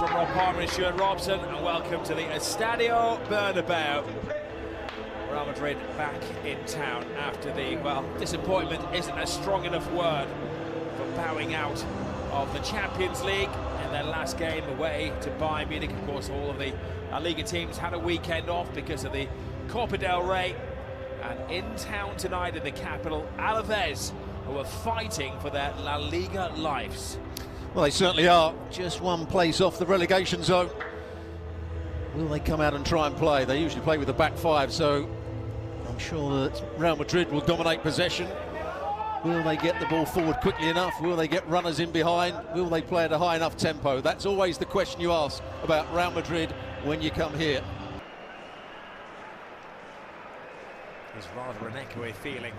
from Rob Palmer and Stuart Robson, and welcome to the Estadio Bernabeu. Real Madrid back in town after the, well, disappointment isn't a strong enough word for bowing out of the Champions League in their last game away to Bayern Munich. Of course, all of the La Liga teams had a weekend off because of the Copa del Rey. And in town tonight in the capital, alaves, who are fighting for their La Liga lives. Well, they certainly are. Just one place off the relegation zone. Will they come out and try and play? They usually play with the back five, so I'm sure that Real Madrid will dominate possession. Will they get the ball forward quickly enough? Will they get runners in behind? Will they play at a high enough tempo? That's always the question you ask about Real Madrid when you come here. There's rather an echoey feeling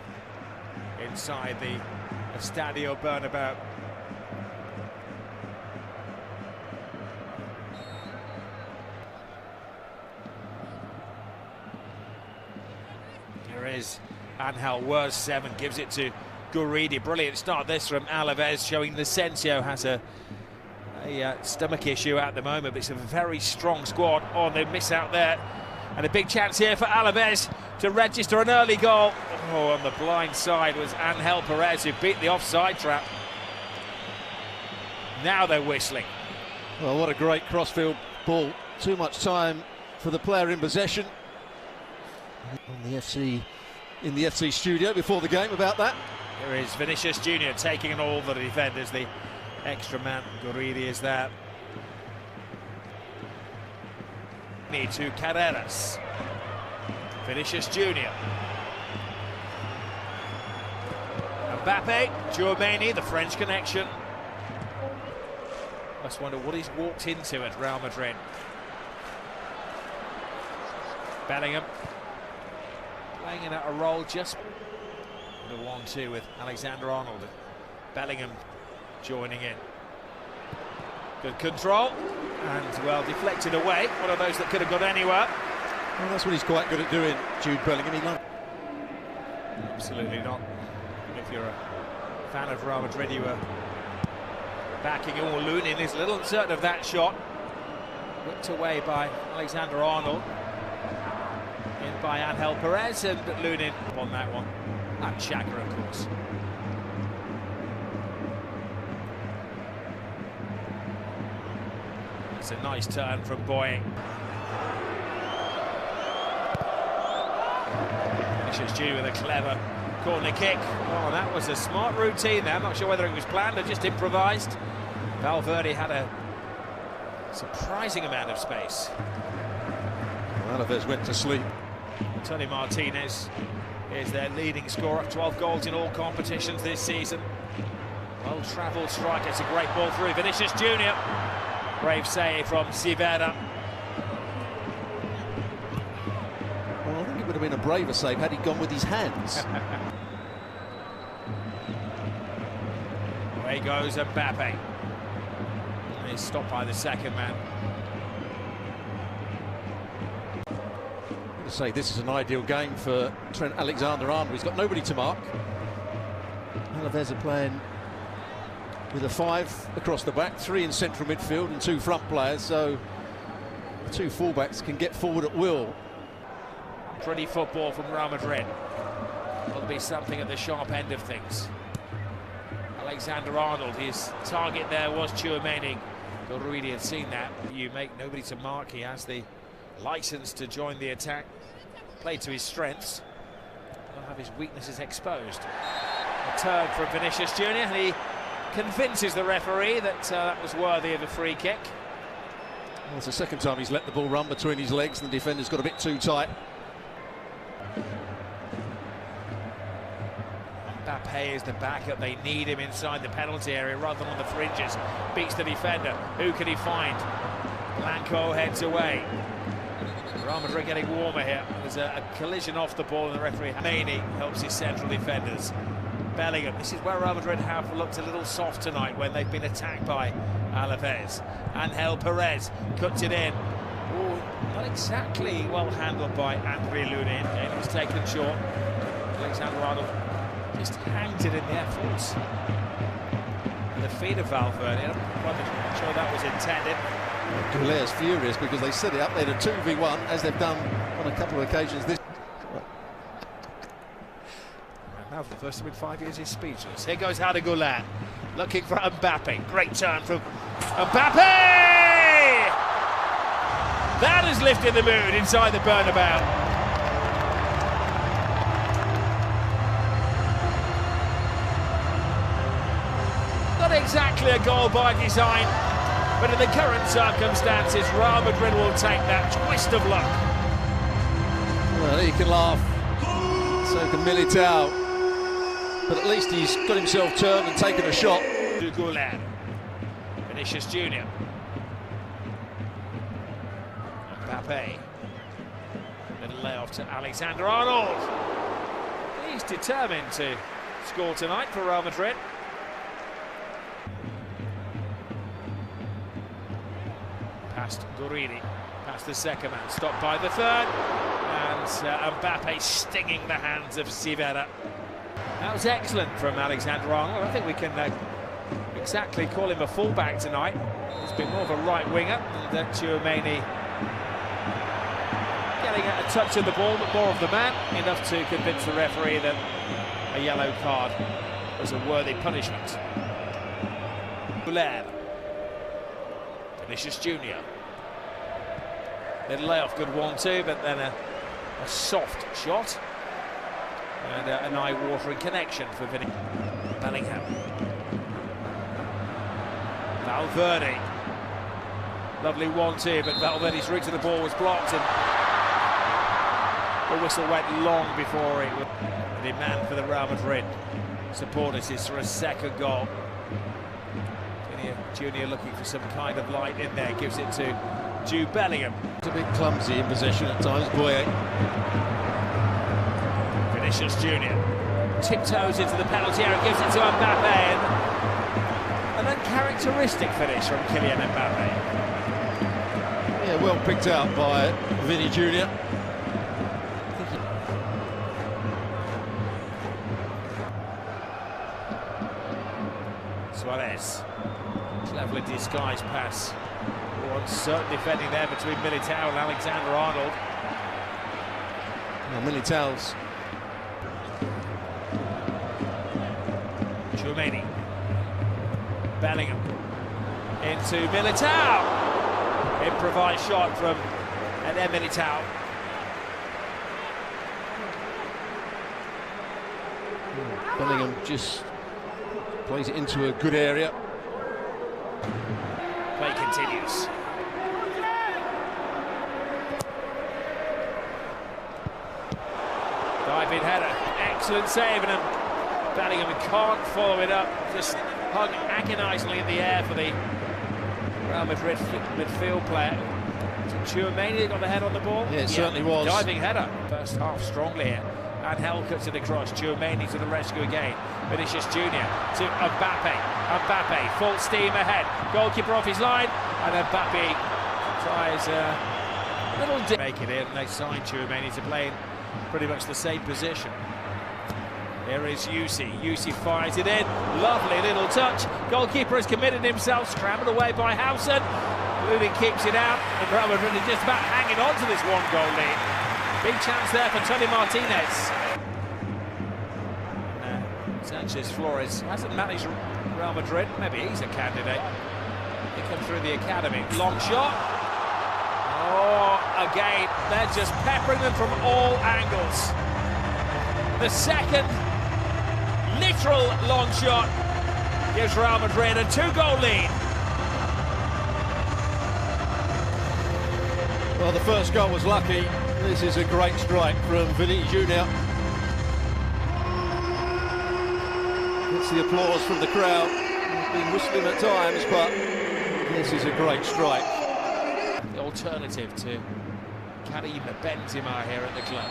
inside the Estadio Bernabeu. Here is Angel, worst 7, gives it to Guridi. Brilliant start this from Alaves, showing Asensio has a stomach issue at the moment, but it's a very strong squad. Oh, they miss out there. And a big chance here for Alaves to register an early goal. Oh, on the blind side was Angel Perez, who beat the offside trap. Now they're whistling. Well, what a great crossfield ball. Too much time for the player in possession. On the in the FC studio before the game about that. Here is Vinicius Junior taking on all the defenders. The extra man, Guridi, is there. To Carreras. Vinicius Junior. Mbappe, Tchouaméni, the French connection. Must wonder what he's walked into at Real Madrid. Bellingham playing in a role just the 1-2 with Alexander-Arnold. Bellingham joining in. Good control, and well, deflected away. One of those that could have gone anywhere. Well, that's what he's quite good at doing, Jude Bellingham. Absolutely not. If you're a fan of Real Madrid, you were backing or Lunin is a little uncertain of that shot. Whipped away by Alexander-Arnold. In by Angel Perez, and Lunin on that one. And Xhaka, of course. It's a nice turn from Boying. Vinicius Junior with a clever corner kick. Oh, that was a smart routine there. I'm not sure whether it was planned or just improvised. Valverde had a surprising amount of space. Alaves went to sleep. Tony Martinez is their leading scorer, 12 goals in all competitions this season. Well-travelled striker. It's a great ball through. Vinicius Junior. Brave save from Sivera. Well, I think it would have been a braver save had he gone with his hands. Away goes Mbappe. He's stopped by the second man. I'm going to say this is an ideal game for Trent Alexander-Arnold. He's got nobody to mark. Alaves are playing with a 5 across the back, 3 in central midfield and 2 front players, so the 2 fullbacks can get forward at will. Pretty football from Real Madrid. Will be something at the sharp end of things. Alexander-Arnold, his target there was Tchouaméni. Guridi had seen that. You make nobody to mark. He has the license to join the attack. Played to his strengths. He'll have his weaknesses exposed. A turn from Vinicius Junior, and he convinces the referee that that was worthy of a free kick. Well, it's the second time he's let the ball run between his legs and the defender's got a bit too tight. Mbappe is the backup. They need him inside the penalty area rather than on the fringes. Beats the defender. Who can he find? Blanco heads away. Real Madrid getting warmer here. There's a collision off the ball and the referee Maney helps his central defenders. Bellingham. This is where Real Madrid have looked a little soft tonight when they've been attacked by Alaves. Angel Perez cuts it in. Ooh, not exactly well handled by Andre Lunin. It was taken short. Alexander-Arnold just hanged it in the efforts. the feet of Valverde. I'm not sure that was intended. Goulet's furious because they set it up there to 2v1, as they've done on a couple of occasions. This. Now for the first time in 5 years he's speechless. Here goes Harry Goulet, looking for Mbappe. Great turn from Mbappe! That has lifted the mood inside the Bernabeu. Not exactly a goal by design, but in the current circumstances, Real Madrid will take that twist of luck. Well, he can laugh, so can Militao. But at least he's got himself turned and taken a shot. Goulet, Vinicius Jr. Mbappe. Little layoff to Alexander-Arnold. He's determined to score tonight for Real Madrid. Past Gurini, past the second man, stopped by the third. And Mbappe stinging the hands of Sivera. That was excellent from Alexander-Arnold. I don't think we can exactly call him a fullback tonight. He's been more of a right winger. And Tchouaméni getting a touch of the ball, but more of the man, enough to convince the referee that a yellow card was a worthy punishment. Goulet, Vinicius Jr. Little layoff, good 1-2, but then a soft shot. And an eye-watering connection for Bellingham. Valverde. Lovely 1-2, but Valverde's route to the ball was blocked, and the whistle went long before it was. The demand for the Real Madrid supporters is for a second goal. Junior looking for some kind of light in there, gives it to Jude Bellingham. It's a bit clumsy in possession at times, Boye. Vinicius Jr. tiptoes into the penalty area, gives it to Mbappe, and an uncharacteristic finish from Kylian Mbappe. Yeah, well picked out by Vinny Jr. Suarez, cleverly disguised pass. One certain defending there between Militao and Alexander-Arnold. Well, Militao's. Tchouaméni. Bellingham into Militao. Improvised shot from Militao. Bellingham just plays it into a good area. Play continues. Diving header, excellent save, and Bellingham can't follow it up. Just hung agonisingly in the air for the Real Madrid midfield player. Tchouaméni got the head on the ball. Yeah, it certainly was. Diving header. First half strongly here. And Hell cuts it across. Tchouaméni to the rescue again. Vinicius Jr. to Mbappe. Mbappe full steam ahead. Goalkeeper off his line, and Mbappe tries a little dip. Make it in. They signed Tchouaméni to play in pretty much the same position. Here is Yusi. Yusi fires it in. Lovely little touch. Goalkeeper has committed himself. Scrambled away by Howson. Lunin keeps it out, and Real Madrid is just about hanging on to this one-goal lead. Big chance there for Tony Martinez. Sanchez Flores hasn't managed Real Madrid. Maybe he's a candidate. He comes through the academy. Long shot. Oh, again, they're just peppering them from all angles. The second literal long shot gives Real Madrid a 2-goal lead. Well, the first goal was lucky. This is a great strike from Vinny Jr. It's the applause from the crowd. It's been whistling at times, but this is a great strike. The alternative to Karim Benzema here at the club.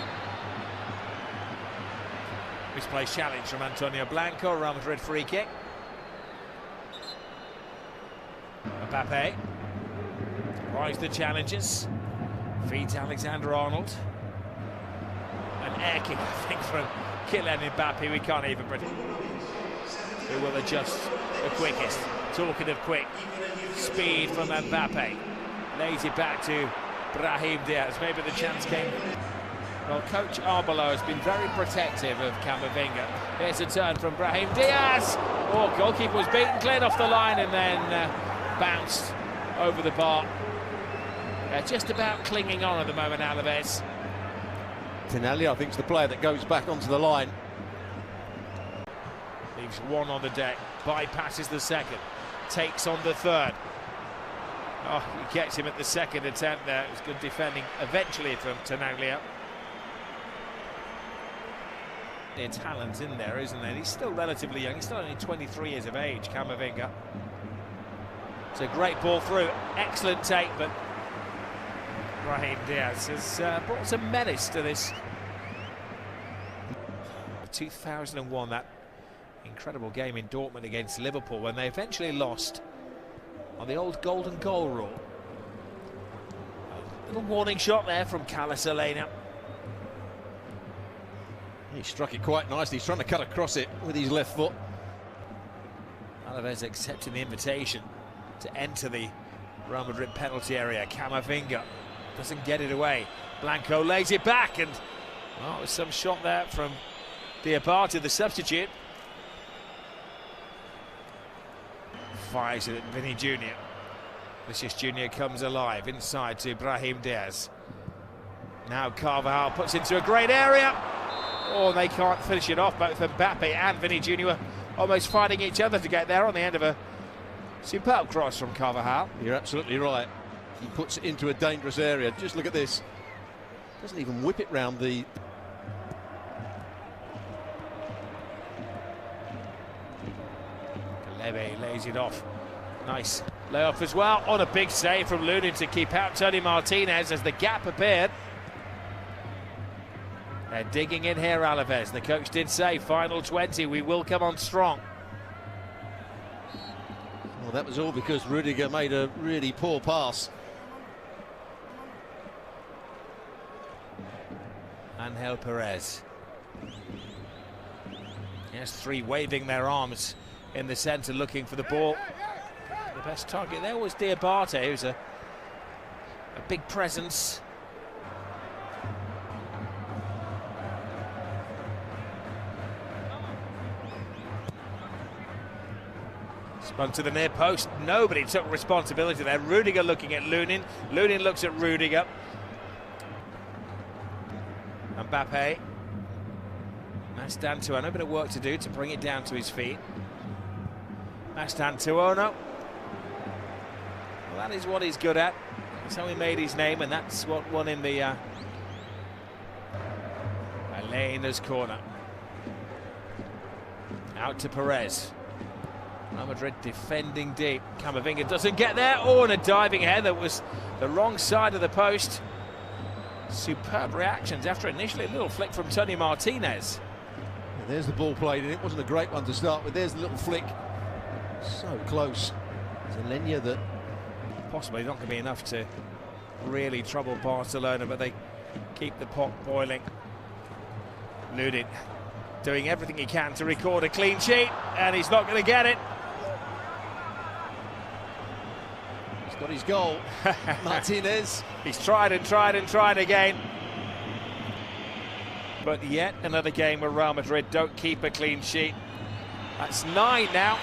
Misplaced challenge from Antonio Blanco. Real Madrid free kick. Mbappe rise the challenges. Feeds Alexander-Arnold. An air kick, I think, from Kylian Mbappe. We can't even predict who will adjust the quickest. Talking of quick, speed from Mbappe. Lays it back to Brahim Diaz. Maybe the chance came. Well, Coach Arbeloa has been very protective of Camavinga. Here's a turn from Brahim Diaz. Oh, goalkeeper was beaten, cleared off the line and then bounced over the bar. Just about clinging on at the moment, Alaves. Tinelli, I think, is the player that goes back onto the line. Leaves one on the deck, bypasses the second, takes on the third. Oh, he gets him at the second attempt there. It was good defending eventually from Tinelli. There's talent in there, isn't there? He's still relatively young. He's still only 23 years of age, Camavinga. It's a great ball through. Excellent take, but Brahim Diaz has brought some menace to this. 2001, that incredible game in Dortmund against Liverpool when they eventually lost on the old golden goal rule. A little warning shot there from Calasalena. He struck it quite nicely. He's trying to cut across it with his left foot. Alaves accepting the invitation to enter the Real Madrid penalty area. Camavinga doesn't get it away. Blanco lays it back, and well, there's some shot there from Diabate, the substitute. Fires it at Vinny Jr. Vinicius Jr. comes alive inside to Brahim Diaz. Now Carvajal puts into a great area. Oh, they can't finish it off. Both Mbappe and Vinny Jr. almost fighting each other to get there on the end of a superb cross from Carvajal. You're absolutely right. He puts it into a dangerous area. Just look at this. Doesn't even whip it round the... Leve lays it off. Nice lay-off as well. On a big save from Lunin to keep out Tony Martinez as the gap appeared. They're digging in here, Alaves. The coach did say, final 20, we will come on strong. Well, that was all because Rudiger made a really poor pass. Angel Perez. Yes, three waving their arms in the centre looking for the ball. The best target there was Diabate, who's a big presence. Spun to the near post. Nobody took responsibility there. Rudiger looking at Lunin. Lunin looks at Rudiger. Mbappe. Mastantuono, a bit of work to do to bring it down to his feet. Mastantuono. Well, that is what he's good at. That's how he made his name, and that's what won him the Alena's corner. Out to Perez. Real Madrid defending deep. Camavinga doesn't get there. Oh, and a diving head that was the wrong side of the post. Superb reactions after initially a little flick from Tony Martinez. Yeah, there's the ball played, and it wasn't a great one to start with. There's the little flick. So close. Zelenya that... Possibly not going to be enough to really trouble Barcelona, but they keep the pot boiling. Lunin doing everything he can to record a clean sheet, and he's not going to get it. He's got his goal. Martinez. He's tried and tried and tried again. But yet another game where Real Madrid don't keep a clean sheet. That's 9 now.